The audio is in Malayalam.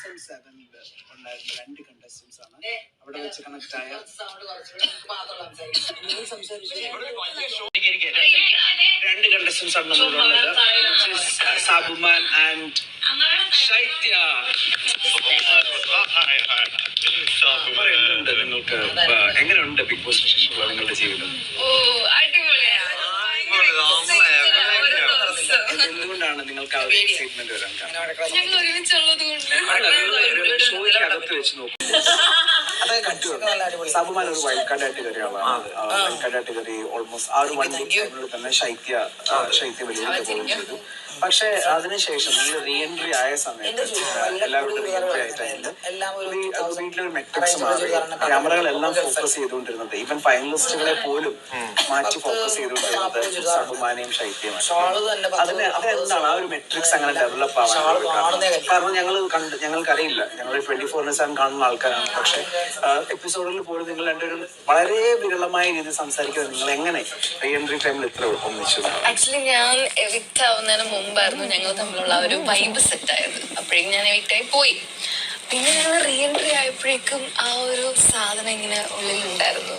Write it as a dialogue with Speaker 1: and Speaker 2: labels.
Speaker 1: സീസൺ 7 ഉണ്ടായിരുന്ന 2 കണ്ടസ്റ്റൻസ് ആണ് അവിടെ വെച്ച് കണക്ട് ആയ. രണ്ട് കണ്ടസ്റ്റൻസ് ആണ് നമ്മളുള്ളത്, സാബുമാൻ ആൻഡ് ശൈത്യ. എന്തുണ്ട് നിങ്ങൾക്ക്, എങ്ങനെയുണ്ട് ബിഗ് ബോസിന് ശേഷമുള്ള നിങ്ങളുടെ ജീവിതം? എന്തുകൊണ്ടാണ് നിങ്ങൾക്ക് ആ ഒരു എക്സൈറ്റ്മെന്റ് വരാൻ കാരണം? ഷോയ്ക്ക് അകത്ത് വെച്ച് നോക്കും. സാബുമാൻ ഒരു വൈൽഡ് കാർഡായിട്ട് കയറിയ ആളാണ്. വൈൽഡ് കാർഡായിട്ട് കയറി ഓൾമോസ്റ്റ് ആ ഒരു 1 വീക്ക് ടൈമിൽ തന്നെ ശൈത്യ വലിയ പെർഫോം ചെയ്തു. പക്ഷെ അതിനുശേഷം നിങ്ങൾ റീ എൻട്രി ആയ സമയത്ത് എല്ലാവരും റീ എൻട്രി ആയ ടൈമില് വീട്ടിലൊരു മെട്രിക്സ് മാറി, ക്യാമറകളെല്ലാം ഫോക്കസ് ചെയ്തുകൊണ്ടിരുന്നത്, ഈവൻ ഫൈനലിസ്റ്റുകളെ പോലും മാറ്റി ഫോക്കസ് ചെയ്തുകൊണ്ടിരുന്നത് സാബുമാനെയും ശൈത്യമാണ്. അതെന്താണ് ആ ഒരു മെട്രിക്സ് അങ്ങനെ ഡെവലപ്പ് ആവാൻ? കാരണം ഞങ്ങൾക്കറിയില്ല, ഞങ്ങൾ 24/7 കാണുന്ന ആൾക്കാരാണ്. പക്ഷെ എപ്പിസോഡിൽ പോലും നിങ്ങൾ രണ്ടുപേരും വളരെ വിരളമായ രീതിയിൽ സംസാരിക്കുന്നത്. നിങ്ങൾ എങ്ങനെ റീ എൻട്രി ടൈമിൽ ഇത്ര ഒന്നിച്ചു?
Speaker 2: ആക്ച്വലി ഞാൻ എവിക്റ്റ് ആവുന്നതിന് മുമ്പായിരുന്നു ഞങ്ങൾ തമ്മിലുള്ള ഒരു വൈബ് സെറ്റ് ആയത്. അപ്പോഴേക്കും ഞാൻ എവിക്റ്റായി പോയി. പിന്നെ ഞങ്ങൾ റീ എൻട്രി ആയപ്പോഴേക്കും ആ ഒരു സാധനം ഇങ്ങനെ ഉള്ളിലുണ്ടായിരുന്നു.